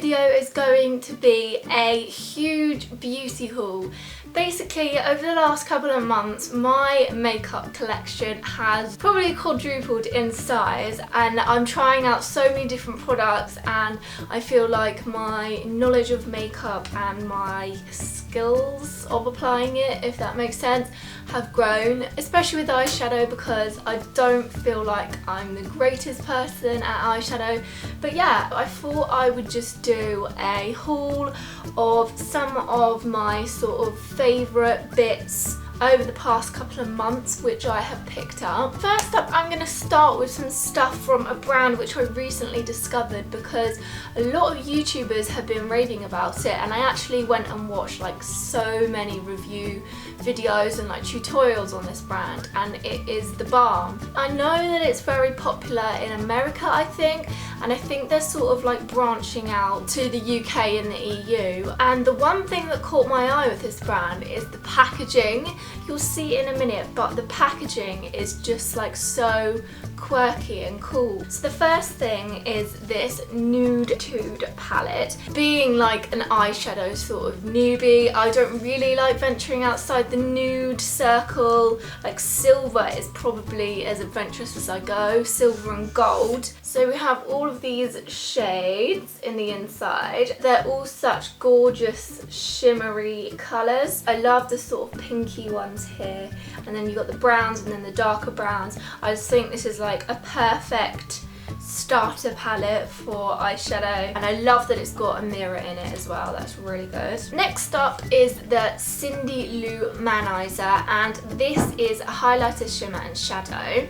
video is going to be a huge beauty haul. Basically, over the last couple of months, my makeup collection has probably quadrupled in size, and I'm trying out so many different products, and I feel like my knowledge of makeup and my skills of applying it, if that makes sense, have grown, especially with eyeshadow, because I don't feel like I'm the greatest person at eyeshadow. But yeah, I thought I would just do a haul of some of my sort of favourite bits over the past couple of months which I have picked up. First up, I'm going to start with some stuff from a brand which I recently discovered because a lot of YouTubers have been raving about it, and I actually went and watched like so many review videos and like tutorials on this brand, and it is the Balm. I know that it's very popular in America, I think, and I think they're sort of like branching out to the UK and the EU. And the one thing that caught my eye with this brand is the packaging. You'll see in a minute, but the packaging is just like so quirky and cool. So the first thing is this Nude Tude palette. Being like an eyeshadow sort of newbie, I don't really like venturing outside the nude circle. Like silver is probably as adventurous as I go, silver and gold. So we have all of these shades in the inside. They're all such gorgeous shimmery colours. I love the sort of pinky ones here, and then you've got the browns and then the darker browns. I just think this is like a perfect starter palette for eyeshadow, and I love that it's got a mirror in it as well. That's really good. Next up is the Cindy Lou Manizer, and this is a highlighter, shimmer and shadow.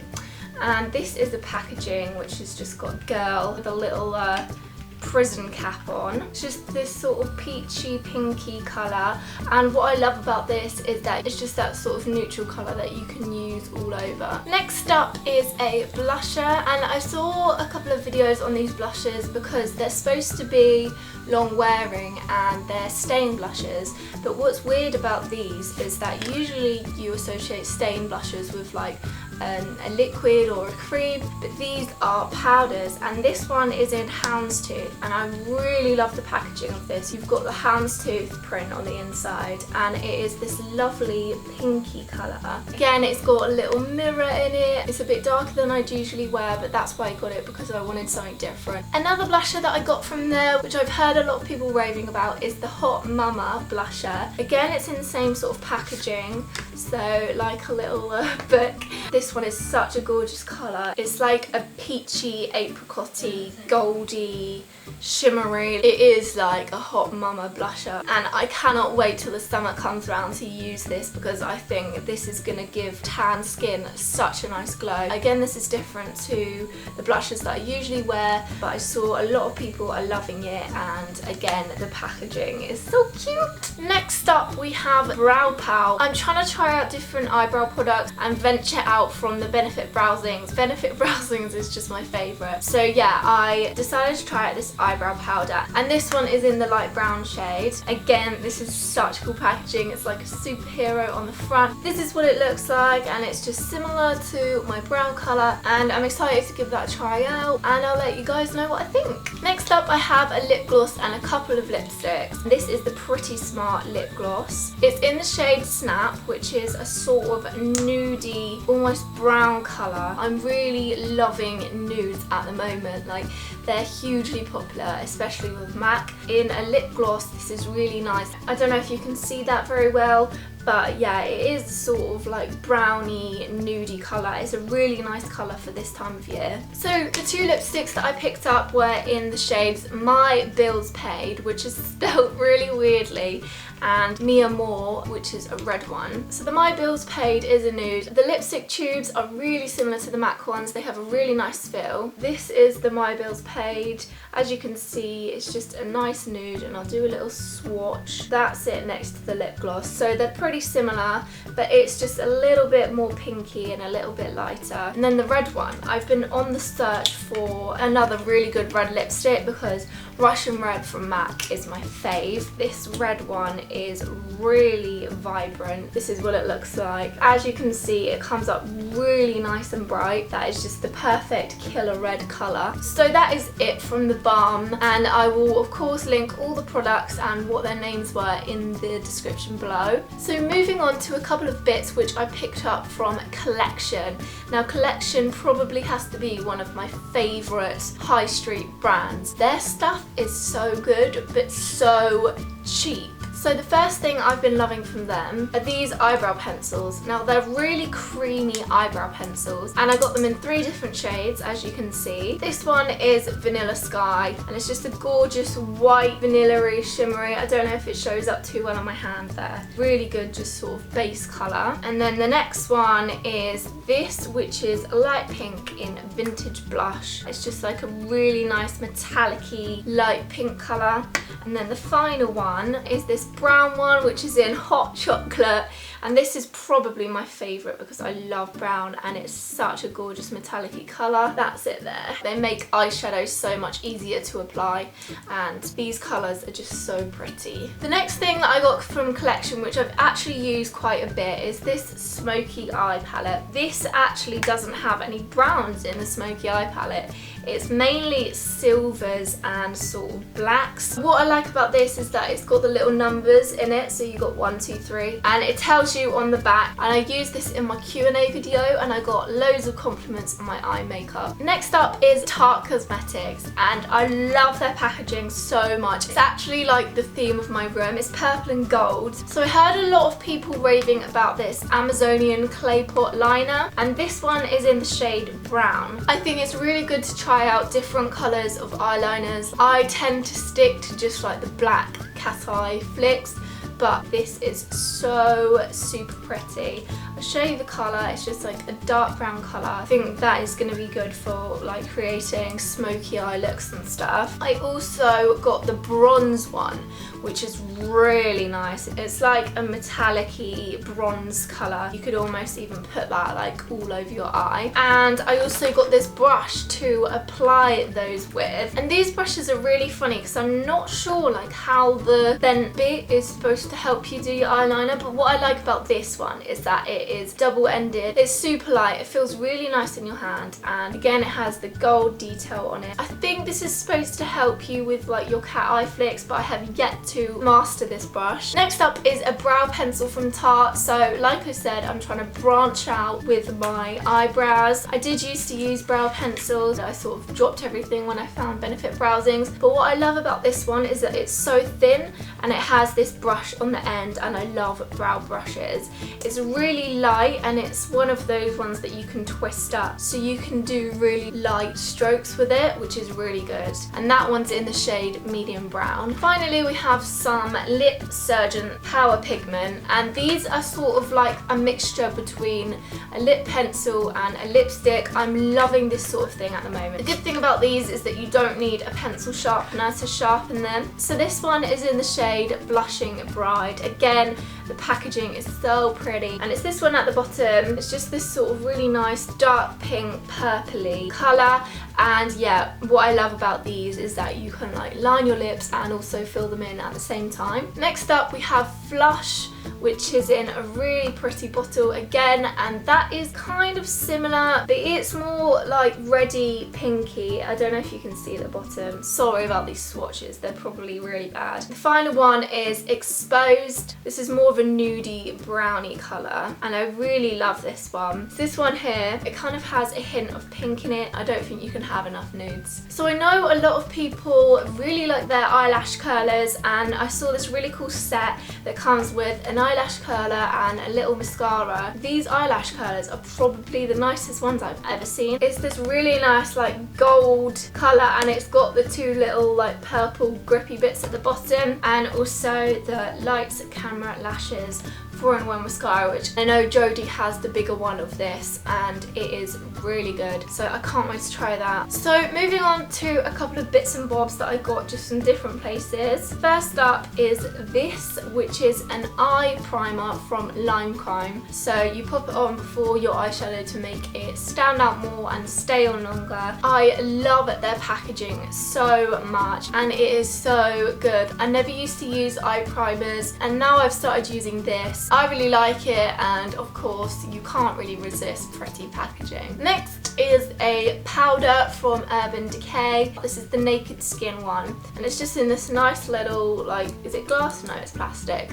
And this is the packaging, which has just got a girl with a little prison cap on. It's just this sort of peachy pinky colour, and what I love about this is that it's just that sort of neutral colour that you can use all over. Next up is a blusher, and I saw a couple of videos on these blushes because they're supposed to be long wearing and they're stain blushes, but what's weird about these is that usually you associate stain blushes with like a liquid or a cream, but these are powders, and this one is in houndstooth, and I really love the packaging of this. You've got the houndstooth print on the inside, and it is this lovely pinky colour. Again, it's got a little mirror in it. It's a bit darker than I'd usually wear, but that's why I got it, because I wanted something different. Another blusher that I got from there, which I've heard a lot of people raving about, is the Hot Mama blusher. Again, it's in the same sort of packaging, so like a little book. This one is such a gorgeous colour. It's like a peachy, apricot-y, goldy, shimmery. It is like a Hot Mama blusher, and I cannot wait till the summer comes around to use this because I think this is going to give tan skin such a nice glow. Again, this is different to the blushes that I usually wear, but I saw a lot of people are loving it, and again, the packaging is so cute. Next up, we have Brow Pal. I'm trying to try out different eyebrow products and venture out from the Benefit Browsings. Benefit Browsings is just my favourite. So yeah, I decided to try out this eyebrow powder, and this one is in the light brown shade. Again, this is such cool packaging. It's like a superhero on the front. This is what it looks like, and it's just similar to my brown colour, and I'm excited to give that a try out, and I'll let you guys know what I think. Next up, I have a lip gloss and a couple of lipsticks. This is the Pretty Smart lip gloss. It's in the shade Snap, which is a sort of nudie, almost brown colour. I'm really loving nudes at the moment. Like, they're hugely popular, especially with MAC. In a lip gloss, this is really nice. I don't know if you can see that very well, but yeah, it is sort of like browny, nudie colour. It's a really nice colour for this time of year. So the two lipsticks that I picked up were in the shades My Bills Paid, which is spelled really weirdly, and Mia Moore, which is a red one. So the My Bills Paid is a nude. The lipstick tubes are really similar to the MAC ones. They have a really nice feel. This is the My Bills Paid. As you can see, it's just a nice nude, and I'll do a little swatch. That's it next to the lip gloss. So they're pretty pretty similar, but it's just a little bit more pinky and a little bit lighter. And then the red one, I've been on the search for another really good red lipstick because Russian Red from MAC is my fave. This red one is really vibrant. This is what it looks like. As you can see, it comes up really nice and bright. That is just the perfect killer red colour. So that is it from the Balm, and I will of course link all the products and what their names were in the description below. So moving on to a couple of bits which I picked up from Collection. Now Collection probably has to be one of my favourite high street brands. Their stuff is so good but so cheap. So the first thing I've been loving from them are these eyebrow pencils. Now they're really creamy eyebrow pencils and I got them in 3 different shades, as you can see. This one is Vanilla Sky and it's just a gorgeous white vanilla-y shimmery. I don't know if it shows up too well on my hand there. Really good, just sort of base colour. And then the next one is this, which is light pink in Vintage Blush. It's just like a really nice metallic-y light pink colour. And then the final one is this brown one, which is in Hot Chocolate, and this is probably my favourite because I love brown and it's such a gorgeous metallic-y colour. That's it there. They make eyeshadow so much easier to apply and these colours are just so pretty. The next thing that I got from Collection, which I've actually used quite a bit, is this Smoky Eye palette. This actually doesn't have any browns in the Smoky Eye palette. It's mainly silvers and sort of blacks. What I like about this is that it's got the little numbers in it, so you got 1, 2, 3, and it tells you on the back. And I used this in my Q&A video and I got loads of compliments on my eye makeup. Next up is Tarte Cosmetics, and I love their packaging so much. It's actually like the theme of my room. It's purple and gold. So I heard a lot of people raving about this Amazonian clay pot liner, and this one is in the shade brown. I think it's really good to try out different colours of eyeliners. I tend to stick to just like the black cat eye flicks, but this is so super pretty. I'll show you the colour. It's just like a dark brown colour. I think that is going to be good for like creating smoky eye looks and stuff. I also got the bronze one, which is really nice. It's like a metallic-y bronze colour. You could almost even put that like all over your eye. And I also got this brush to apply those with. And these brushes are really funny because I'm not sure like how the bent bit is supposed to help you do your eyeliner, but what I like about this one is that it is double-ended. It's super light. It feels really nice in your hand, and again it has the gold detail on it. I think this is supposed to help you with like your cat eye flicks, but I have yet to master this brush. Next up is a brow pencil from Tarte. So like I said, I'm trying to branch out with my eyebrows. I did used to use brow pencils. I sort of dropped everything when I found Benefit Browsings, but what I love about this one is that it's so thin and it has this brush on the end, and I love brow brushes. It's really light and it's one of those ones that you can twist up so you can do really light strokes with it, which is really good. And that one's in the shade medium brown. Finally, we have some Lip Surgeon Power Pigment, and these are sort of like a mixture between a lip pencil and a lipstick. I'm loving this sort of thing at the moment. The good thing about these is that you don't need a pencil sharpener to sharpen them. So this one is in the shade Blushing Bride. Again, the packaging is so pretty, and it's this one at the bottom. It's just this sort of really nice dark pink purpley colour, and yeah, what I love about these is that you can like line your lips and also fill them in at the same time. Next up we have Flush, which is in a really pretty bottle again, and that is kind of similar, but it's more like reddy pinky. I don't know if you can see the bottom. Sorry about these swatches, they're probably really bad. The final one is Exposed. This is more of a nudie brownie colour, and I really love this one. This one here, it kind of has a hint of pink in it. I don't think you can have enough nudes. So I know a lot of people really like their eyelash curlers, and I saw this really cool set that comes with an eyelash curler and a little mascara. These eyelash curlers are probably the nicest ones I've ever seen. It's this really nice like gold colour, and it's got the 2 little like purple grippy bits at the bottom, and also the Lights Camera Lashes 4-in-1 mascara, which I know Jodie has the bigger one of this and it is really good, so I can't wait to try that. So moving on to a couple of bits and bobs that I got just from different places. First up is this, which is an eye primer from Lime Crime. So you pop it on before your eyeshadow to make it stand out more and stay on longer. I love their packaging so much and it is so good. I never used to use eye primers and now I've started using this. I really like it, and of course you can't really resist pretty packaging. Next is a powder from Urban Decay. This is the Naked Skin one and it's just in this nice little, like, is it glass? No, it's plastic.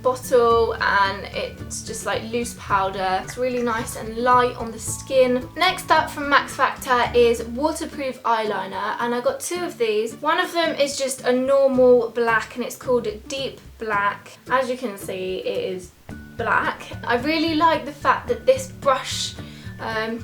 Bottle, and it's just like loose powder. It's really nice and light on the skin. Next up from Max Factor is waterproof eyeliner, and I got two of these. One of them is just a normal black and it's called Deep Black. As you can see, it is black. I really like the fact that this brush,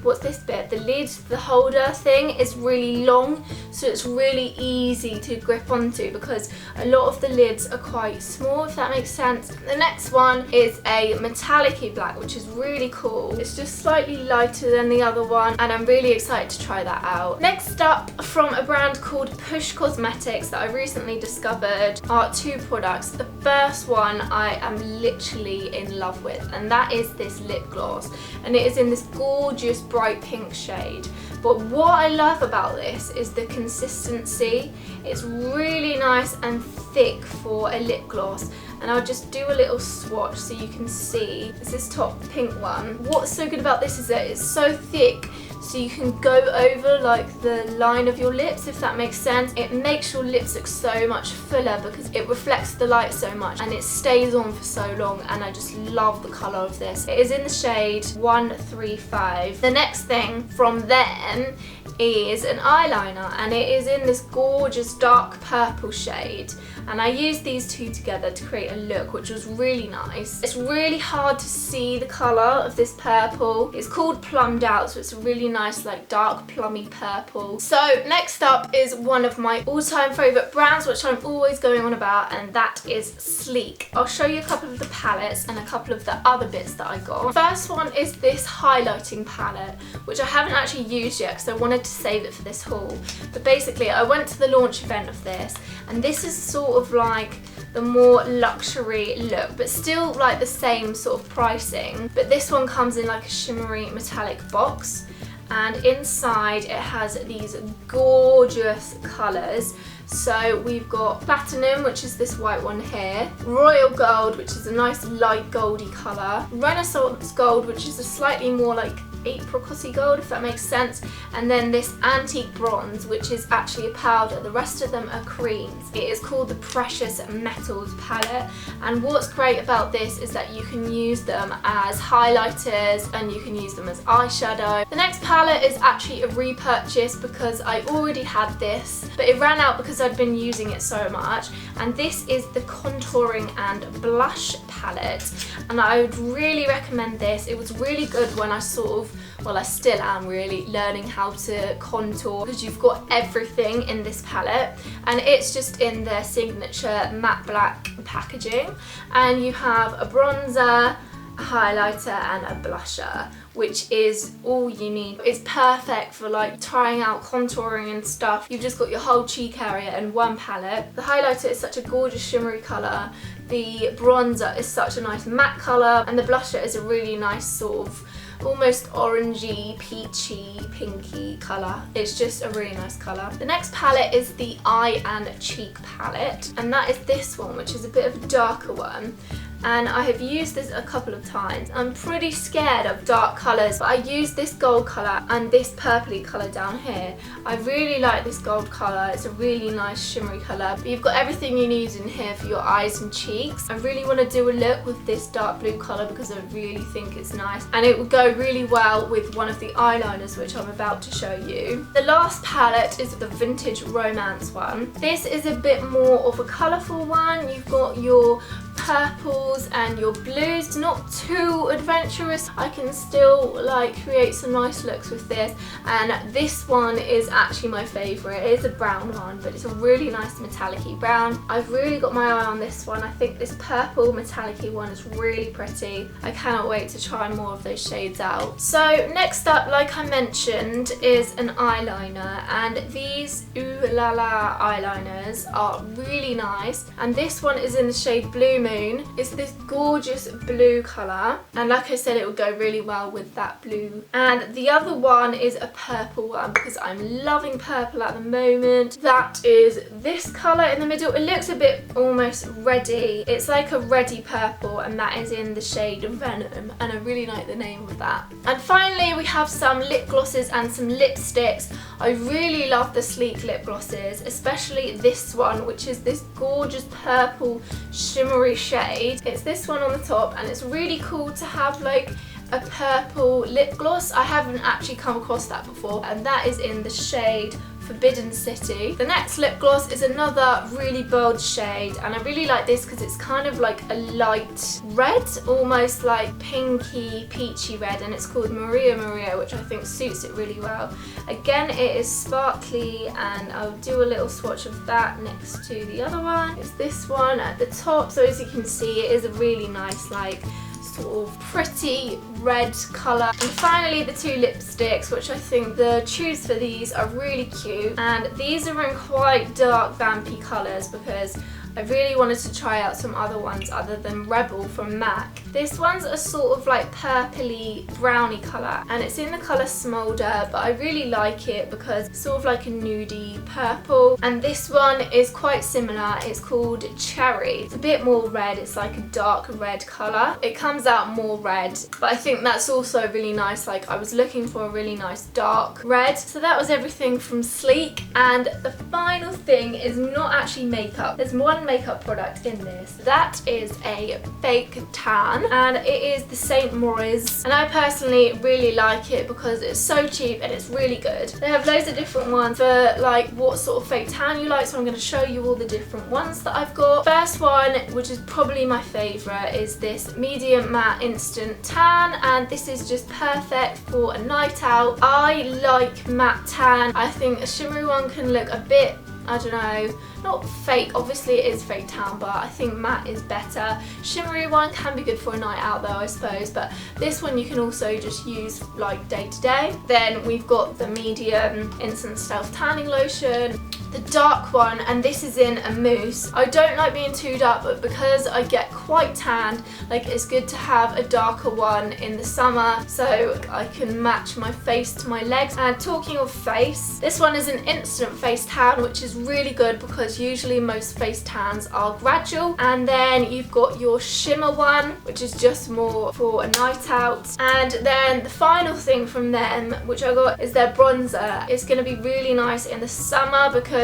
what's this bit? The lid, the holder thing is really long, so it's really easy to grip onto because a lot of the lids are quite small, if that makes sense. The next one is a metallic-y black, which is really cool. It's just slightly lighter than the other one and I'm really excited to try that out. Next up, from a brand called Tarte Cosmetics that I recently discovered, are two products. The first one I am literally in love with, and that is this lip gloss, and it is in this gorgeous bright pink shade. But what I love about this is the consistency. It's really nice and thick for a lip gloss, and I'll just do a little swatch so you can see. It's this top pink one. What's so good about this is that it's so thick, so you can go over like the line of your lips, if that makes sense. It makes your lips look so much fuller because it reflects the light so much and it stays on for so long, and I just love the colour of this. It is in the shade 135. The next thing from them is an eyeliner, and it is in this gorgeous dark purple shade, and I used these two together to create a look which was really nice. It's really hard to see the colour of this purple. It's called Plummed Out, so it's a really nice like dark plummy purple. So next up is one of my all-time favourite brands, which I'm always going on about, and that is Sleek. I'll show you a couple of the palettes and a couple of the other bits that I got. First one is this highlighting palette, which I haven't actually used yet because I wanted to save it for this haul. But basically I went to the launch event of this, and this is sort of like the more luxury look, but still like the same sort of pricing. But this one comes in like a shimmery metallic box, and inside it has these gorgeous colours. So we've got Platinum, which is this white one here, Royal Gold, which is a nice light goldy colour, Renaissance Gold, which is a slightly more like apricot-y gold, if that makes sense, and then this Antique Bronze, which is actually a powder. The rest of them are creams. It is called the Precious Metals palette, and what's great about this is that you can use them as highlighters and you can use them as eyeshadow. The next palette is actually a repurchase because I already had this, but it ran out because I'd been using it so much, and this is the Contouring and Blush palette, and I would really recommend this. It was really good when I sort of, well, I still am really learning how to contour, because you've got everything in this palette, and it's just in their signature matte black packaging, and you have a bronzer, a highlighter and a blusher, which is all you need. It's perfect for like trying out contouring and stuff. You've just got your whole cheek area in one palette. The highlighter is such a gorgeous shimmery colour, the bronzer is such a nice matte colour, and the blusher is a really nice sort of almost orangey, peachy, pinky colour. It's just a really nice colour. The next palette is the Eye and Cheek palette, and that is this one, which is a bit of a darker one. And I have used this a couple of times. I'm pretty scared of dark colours, but I used this gold colour and this purpley colour down here. I really like this gold colour. It's a really nice shimmery colour. But you've got everything you need in here for your eyes and cheeks. I really want to do a look with this dark blue colour because I really think it's nice. And it would go really well with one of the eyeliners, which I'm about to show you. The last palette is the Vintage Romance one. This is a bit more of a colourful one. You've got your purples and your blues. Not too adventurous. I can still like create some nice looks with this, and this one is actually my favourite. It is a brown one, but it's a really nice metallic-y brown. I've really got my eye on this one. I think this purple metallic-y one is really pretty. I cannot wait to try more of those shades out. So next up, like I mentioned, is an eyeliner, and these Ooh La La eyeliners are really nice, and this one is in the shade Blue Moon. It's this gorgeous blue colour, and like I said, it would go really well with that blue. And the other one is a purple one because I'm loving purple at the moment. That is this colour in the middle. It looks a bit almost reddy. It's like a reddy purple, and that is in the shade Venom, and I really like the name of that. And finally, we have some lip glosses and some lipsticks. I really love the sleek lip glosses, especially this one, which is this gorgeous purple shimmery shade. It's this one on the top, and it's really cool to have like a purple lip gloss. I haven't actually come across that before, and that is in the shade Forbidden City. The next lip gloss is another really bold shade, and I really like this because it's kind of like a light red, almost like pinky peachy red, and it's called Maria Maria, which I think suits it really well. Again, it is sparkly, and I'll do a little swatch of that next to the other one. It's this one at the top, so as you can see, it is a really nice like sort of pretty red colour. And finally, the two lipsticks, which I think the tubes for these are really cute, and these are in quite dark vampy colours because I really wanted to try out some other ones other than Rebel from MAC. This one's a sort of like purpley browny colour, and it's in the colour Smoulder, but I really like it because it's sort of like a nudie purple. And this one is quite similar. It's called Cherry. It's a bit more red. It's like a dark red colour. It comes out more red, but I think that's also really nice. Like, I was looking for a really nice dark red. So that was everything from Sleek, and the final thing is not actually makeup. There's one makeup product in this. That is a fake tan, and it is the St. Moriz, and I personally really like it because it's so cheap and it's really good. They have loads of different ones for like what sort of fake tan you like, so I'm going to show you all the different ones that I've got. First one, which is probably my favourite, is this medium matte instant tan, and this is just perfect for a night out. I like matte tan. I think a shimmery one can look a bit, I don't know, not fake, obviously it is fake tan, but I think matte is better. Shimmery one can be good for a night out though, I suppose, but this one you can also just use like day to day. Then we've got the medium instant self tanning lotion, the dark one, and this is in a mousse. I don't like being too dark, but because I get quite tanned, like it's good to have a darker one in the summer so I can match my face to my legs. And talking of face, this one is an instant face tan, which is really good because usually most face tans are gradual. And then you've got your shimmer one, which is just more for a night out. And then the final thing from them, which I got, is their bronzer. It's going to be really nice in the summer because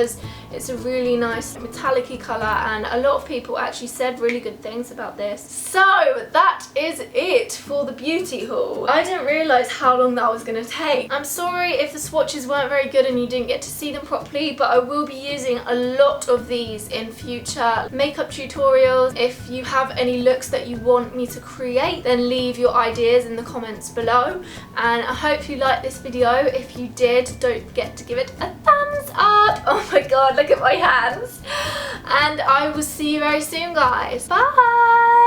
it's a really nice metallic-y colour, and a lot of people actually said really good things about this. So that is it for the beauty haul. I didn't realise how long that was going to take. I'm sorry if the swatches weren't very good and you didn't get to see them properly, but I will be using a lot of these in future makeup tutorials. If you have any looks that you want me to create, then leave your ideas in the comments below, and I hope you liked this video. If you did, don't forget to give it a thumbs up. Oh my god, look at my hands. And I will see you very soon, guys. Bye!